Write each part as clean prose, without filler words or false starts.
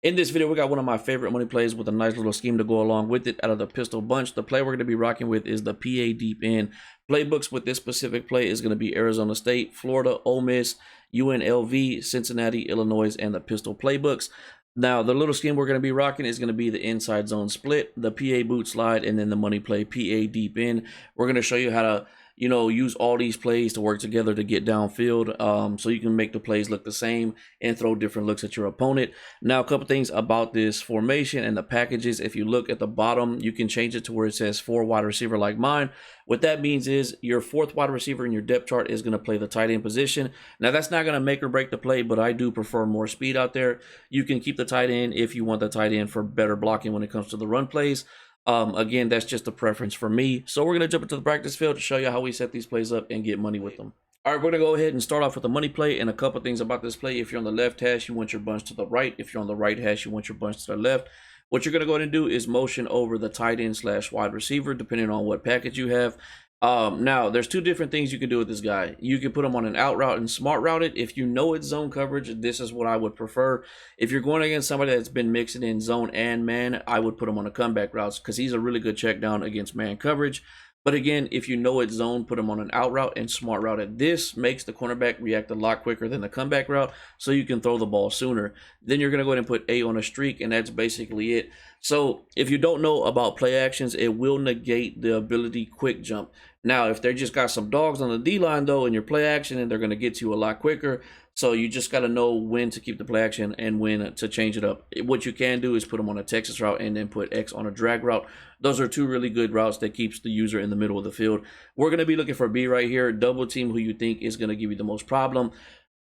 In this video, we got one of my favorite money plays with a nice little scheme to go along with it out of the pistol bunch. The play we're going to be rocking with is the PA deep end. Playbooks with this specific play is going to be Arizona State, Florida, Ole Miss, UNLV, Cincinnati, Illinois, and the pistol playbooks. Now, the little scheme we're going to be rocking is going to be the inside zone split, the PA boot slide, and then the money play PA deep end. We're going to show you how to use all these plays to work together to get downfield, so you can make the plays look the same and throw different looks at your opponent. Now, a couple things about this formation and the packages. If you look at the bottom, you can change it to where it says 4 wide receiver like mine. What that means is your 4th wide receiver in your depth chart is going to play the tight end position. Now, that's not going to make or break the play, but I do prefer more speed out there. You can keep the tight end if you want the tight end for better blocking when it comes to the run plays. Again, that's just a preference for me. So we're going to jump into the practice field to show you how we set these plays up and get money with them. All right, we're going to go ahead and start off with the money play and a couple things about this play. If you're on the left hash, you want your bunch to the right. If you're on the right hash, you want your bunch to the left. What you're going to go ahead and do is motion over the tight end / wide receiver, depending on what package you have. Now, there's 2 different things you can do with this guy. You can put him on an out route and smart route it. If you know it's zone coverage, this is what I would prefer. If you're going against somebody that's been mixing in zone and man, I would put him on a comeback routes because he's a really good check down against man coverage. But again, if you know it's zone, put him on an out route and smart route it. This makes the cornerback react a lot quicker than the comeback route, so you can throw the ball sooner. Then you're going to go ahead and put A on a streak, and that's basically it. So if you don't know about play actions, it will negate the ability quick jump. Now, if they just got some dogs on the D-line, though, in your play action, and they're going to get to you a lot quicker. So you just got to know when to keep the play action and when to change it up. What you can do is put them on a Texas route and then put X on a drag route. Those are 2 really good routes that keeps the user in the middle of the field. We're going to be looking for B right here. Double team who you think is going to give you the most problem.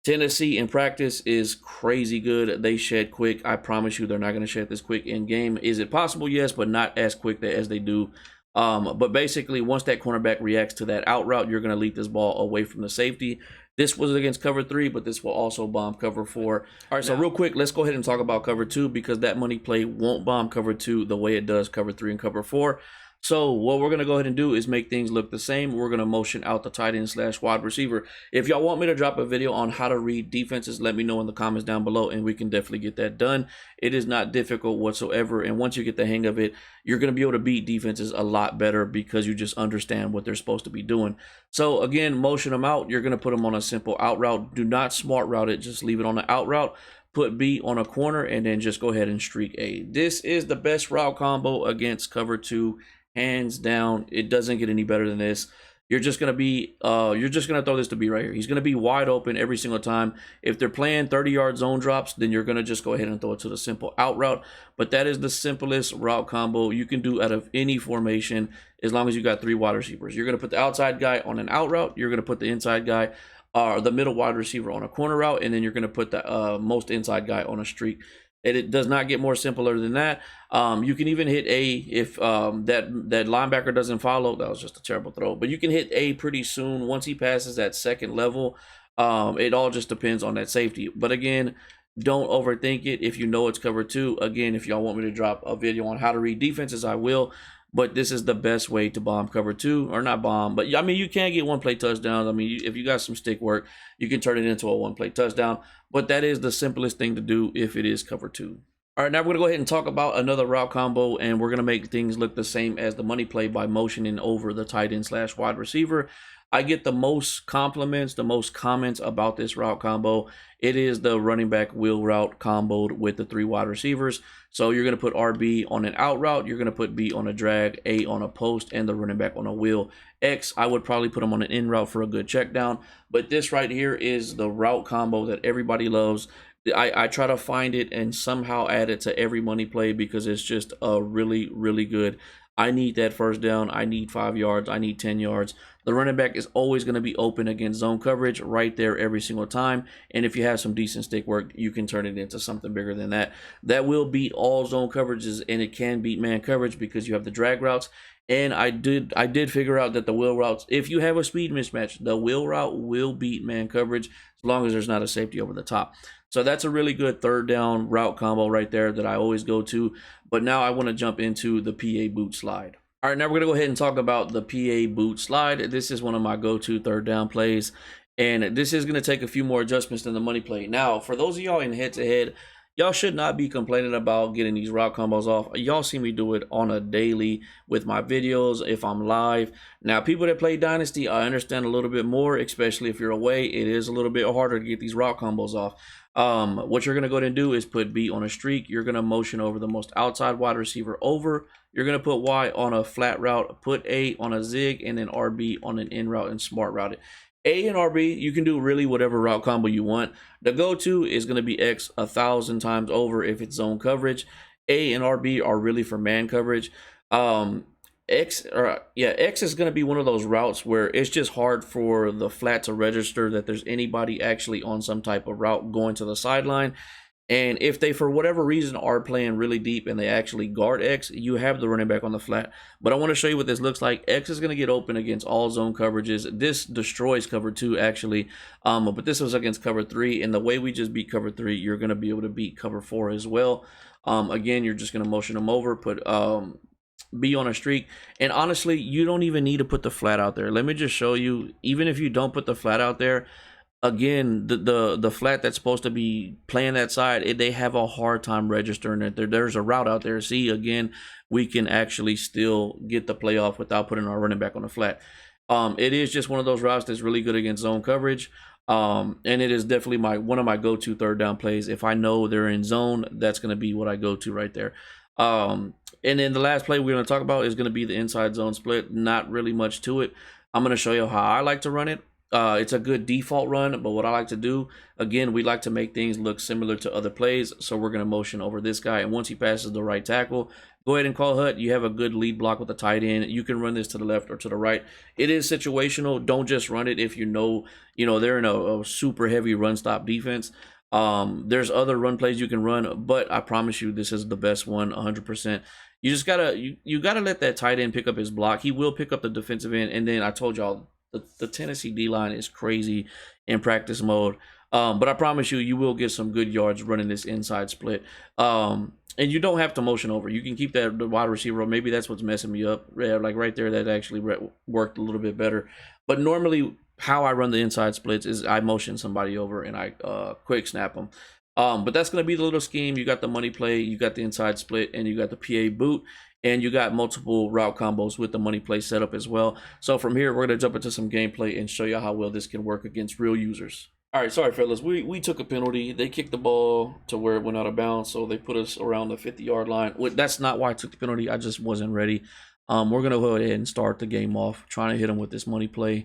Tennessee in practice is crazy good. They shed quick. I promise you they're not going to shed this quick in game. Is it possible? Yes, but not as quick as they do. But basically, once that cornerback reacts to that out route, you're going to lead this ball away from the safety. This was against cover 3, but this will also bomb cover 4. All right, so real quick, let's go ahead and talk about cover 2 because that money play won't bomb cover 2 the way it does cover 3 and cover 4. So what we're going to go ahead and do is make things look the same. We're going to motion out the tight end / wide receiver. If y'all want me to drop a video on how to read defenses, let me know in the comments down below, and we can definitely get that done. It is not difficult whatsoever, and once you get the hang of it, you're going to be able to beat defenses a lot better because you just understand what they're supposed to be doing. So again, motion them out. You're going to put them on a simple out route. Do not smart route it. Just leave it on the out route. Put B on a corner, and then just go ahead and streak A. This is the best route combo against cover 2. Hands down, it doesn't get any better than this. You're just gonna throw this to B right here. He's gonna be wide open every single time. If they're playing 30-yard zone drops, then you're gonna just go ahead and throw it to the simple out route. But that is the simplest route combo you can do out of any formation as long as you got 3 wide receivers. You're gonna put the outside guy on an out route. You're gonna put the inside guy or the middle wide receiver on a corner route, and then you're gonna put the most inside guy on a streak. It does not get more simpler than that. You can even hit A if that linebacker doesn't follow. That was just a terrible throw. But you can hit A pretty soon. Once he passes that second level, it all just depends on that safety. But again, don't overthink it. If you know it's cover 2, again, if y'all want me to drop a video on how to read defenses, I will. But this is the best way to bomb cover 2, or not bomb, but I mean, you can get 1-play touchdowns. I mean, if you got some stick work, you can turn it into a 1-play touchdown. But that is the simplest thing to do if it is cover 2. All right, now we're going to go ahead and talk about another route combo, and we're going to make things look the same as the money play by motioning over the tight end / wide receiver. I get the most compliments, the most comments about this route combo. It is the running back wheel route comboed with the 3 wide receivers. So you're going to put RB on an out route. You're going to put B on a drag, A on a post, and the running back on a wheel. X, I would probably put him on an in route for a good check down. But this right here is the route combo that everybody loves. I try to find it and somehow add it to every money play because it's just a really, really good. I need that first down. I need 5 yards. I need 10 yards. The running back is always going to be open against zone coverage right there every single time. And if you have some decent stick work, you can turn it into something bigger than that. That will beat all zone coverages, and it can beat man coverage because you have the drag routes. And I did figure out that the wheel routes, if you have a speed mismatch, the wheel route will beat man coverage as long as there's not a safety over the top. So that's a really good 3rd down route combo right there that I always go to. But now I want to jump into the PA boot slide. All right, now we're going to go ahead and talk about the PA boot slide. This is one of my go-to 3rd down plays. And this is going to take a few more adjustments than the money play. Now, for those of y'all in head-to-head, Y'all should not be complaining about getting these route combos off. Y'all see me do it on a daily with my videos if I'm live. Now, people that play Dynasty, I understand a little bit more, especially if you're away. It is a little bit harder to get these route combos off. What you're going to go ahead and do is put B on a streak. You're going to motion over the most outside wide receiver over. You're going to put Y on a flat route, put A on a zig, and then RB on an in route and smart route it. A and RB, you can do really whatever route combo you want. The go-to is going to be X 1,000 times over if it's zone coverage. A and RB are really for man coverage. X is going to be one of those routes where it's just hard for the flat to register that there's anybody actually on some type of route going to the sideline. And if they, for whatever reason, are playing really deep and they actually guard X, you have the running back on the flat. But I want to show you what this looks like. X is going to get open against all zone coverages. This destroys cover 2, actually. But this was against cover 3. And the way we just beat cover 3, you're going to be able to beat cover 4 as well. Again, you're just going to motion them over, put B on a streak. And honestly, you don't even need to put the flat out there. Let me just show you, even if you don't put the flat out there, again, the flat that's supposed to be playing that side, they have a hard time registering it. There's a route out there. See, again, we can actually still get the play off without putting our running back on the flat. It is just one of those routes that's really good against zone coverage. And it is definitely one of my go-to third down plays. If I know they're in zone, that's going to be what I go to right there. And then the last play we're going to talk about is going to be the inside zone split. Not really much to it. I'm going to show you how I like to run it. It's a good default run, but what I like to do, again, we like to make things look similar to other plays, so we're going to motion over this guy, and once he passes the right tackle, go ahead and call hut. You have a good lead block with the tight end. You can run this to the left or to the right. It is situational. Don't just run it if you know they're in a super heavy run stop defense. There's other run plays you can run, but I promise you this is the best one, 100%. You just gotta you gotta let that tight end pick up his block. He will pick up the defensive end, and then I told y'all, the Tennessee D-line is crazy in practice mode. But I promise you, you will get some good yards running this inside split. And you don't have to motion over. You can keep the wide receiver. Maybe that's what's messing me up. Like right there, that actually worked a little bit better. But normally, how I run the inside splits is I motion somebody over and I quick snap them. But that's going to be the little scheme. You got the money play, you got the inside split, and you got the PA boot. And you got multiple route combos with the money play setup as well. So from here, we're going to jump into some gameplay and show you how well this can work against real users. All right, sorry, fellas. We took a penalty. They kicked the ball to where it went out of bounds, so they put us around the 50-yard line. That's not why I took the penalty. I just wasn't ready. We're going to go ahead and start the game off, trying to hit them with this money play.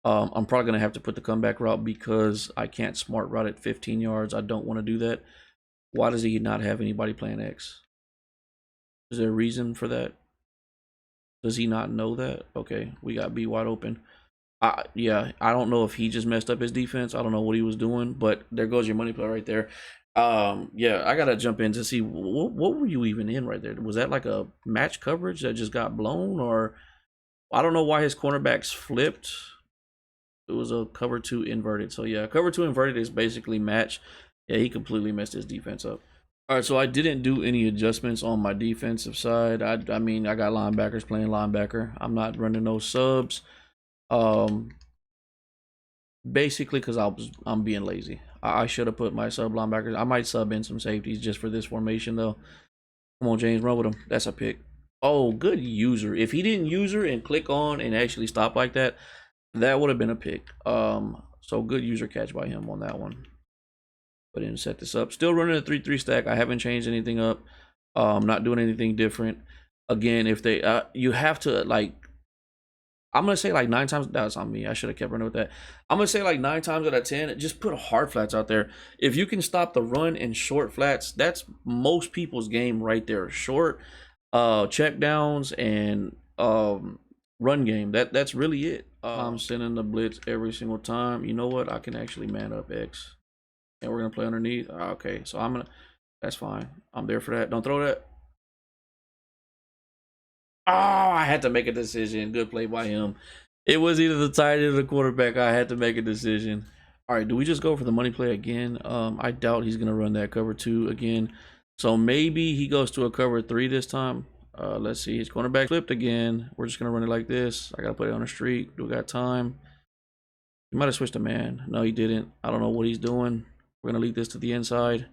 I'm probably going to have to put the comeback route because I can't smart route at 15 yards. I don't want to do that. Why does he not have anybody playing X? Is there a reason for that? Does he not know that? Okay, we got B wide open. Yeah, I don't know if he just messed up his defense. I don't know what he was doing, but there goes your money play right there. Yeah, I gotta jump in to see what were you even in right there? Was that like a match coverage that just got blown, or I don't know why his cornerbacks flipped. It was a cover 2 inverted. So yeah, cover 2 inverted is basically match. Yeah, he completely messed his defense up. All right, so I didn't do any adjustments on my defensive side. I mean, I got linebackers playing linebacker. I'm not running no subs. Basically because I'm being lazy. I should have put my sub linebackers. I might sub in some safeties just for this formation though. Come on, James, run with him. That's a pick. Oh, good user. If he didn't user and click on and actually stop like that, that would have been a pick. So good user catch by him on that one. But didn't set this up. Still running a 3-3 stack. I haven't changed anything up. Not doing anything different. Again, if they you have to, like, I'm gonna say like 9 times. That's on me. I should have kept running with that. I'm gonna say like 9 times out of 10, just put hard flats out there. If you can stop the run and short flats, that's most people's game right there. Short, check downs and run game. That's really it. I'm sending the blitz every single time. You know what? I can actually man up X. And we're gonna play underneath. Okay, so I'm gonna. That's fine. I'm there for that. Don't throw that. Oh, I had to make a decision. Good play by him. It was either the tight end or the quarterback. I had to make a decision. All right, do we just go for the money play again? I doubt he's gonna run that cover 2 again. So maybe he goes to a cover 3 this time. Let's see. His cornerback flipped again. We're just gonna run it like this. I gotta put it on the street. Do we got time? He might have switched to man. No, he didn't. I don't know what he's doing. We're gonna lead this to the inside.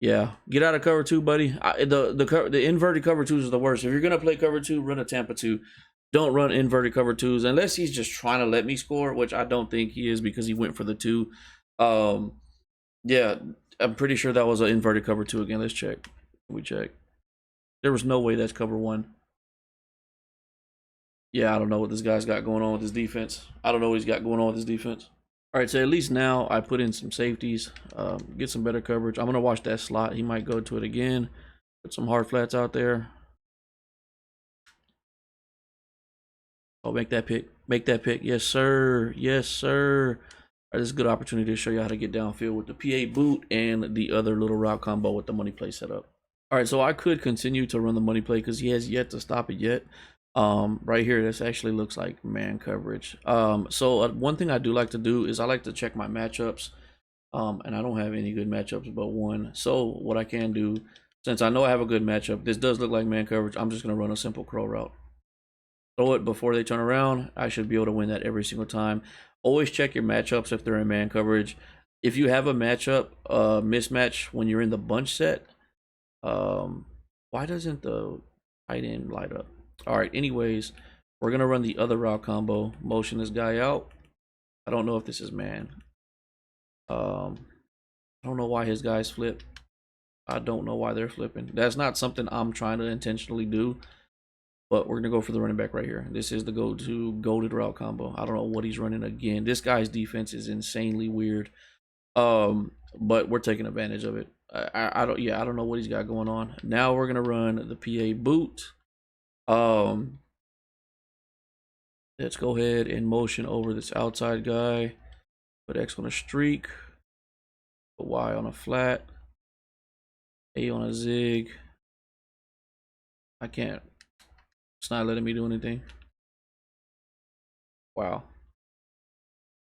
Yeah, get out of cover two, buddy. The inverted cover twos is the worst. If you're gonna play cover two, run a Tampa two. Don't run inverted cover twos unless he's just trying to let me score, which I don't think he is because he went for the two. Yeah, I'm pretty sure that was an inverted cover two again. Let's check. We check. There was no way that's cover one. Yeah, I don't know what this guy's got going on with his defense. I don't know what he's got going on with his defense. All right, so at least now I put in some safeties, get some better coverage. I'm going to watch that slot. He might go to it again. Put some hard flats out there. Oh, make that pick. Make that pick. Yes, sir. Yes, sir. All right, this is a good opportunity to show you how to get downfield with the PA boot and the other little route combo with the money play setup. All right, so I could continue to run the money play because he has yet to stop it yet. Right here, this actually looks like man coverage. So one thing I do like to do is I like to check my matchups. And I don't have any good matchups but one. So what I can do, since I know I have a good matchup, this does look like man coverage. I'm just going to run a simple crow route. Throw it before they turn around. I should be able to win that every single time. Always check your matchups if they're in man coverage. If you have a matchup mismatch when you're in the bunch set, why doesn't the tight end light up? All right, anyways, we're going to run the other route combo. Motion this guy out. I don't know if this is man. I don't know why his guys flip. I don't know why they're flipping. That's not something I'm trying to intentionally do. But we're going to go for the running back right here. This is the go-to goaded route combo. I don't know what he's running again. This guy's defense is insanely weird. But we're taking advantage of it. I don't know what he's got going on. Now we're going to run the PA boot. Let's go ahead and motion over this outside guy. Put X on a streak. Put Y on a flat. A on a zig. I can't. It's not letting me do anything. Wow.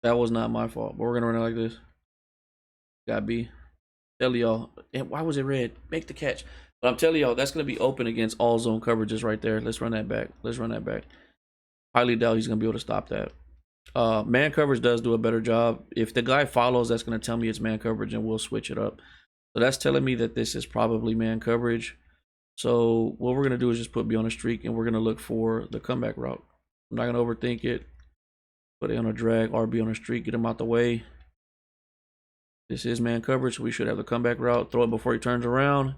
That was not my fault. But we're going to run it like this. Got B. Tell y'all. Why was it red? Make the catch. But I'm telling y'all, that's going to be open against all zone coverages right there. Let's run that back. Let's run that back. Highly doubt he's going to be able to stop that. Man coverage does do a better job. If the guy follows, that's going to tell me it's man coverage, and we'll switch it up. So that's telling me that this is probably man coverage. So what we're going to do is just put B on a streak, and we're going to look for the comeback route. I'm not going to overthink it. Put A on a drag, RB on a streak, get him out the way. This is man coverage, so we should have the comeback route. Throw it before he turns around.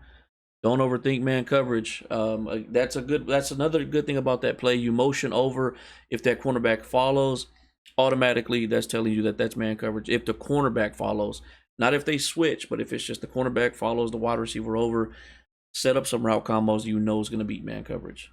Don't overthink man coverage. That's another good thing about that play. You motion over. If that cornerback follows, automatically that's telling you that that's man coverage. If the cornerback follows, not if they switch, but if it's just the cornerback follows the wide receiver over, set up some route combos you know is going to beat man coverage.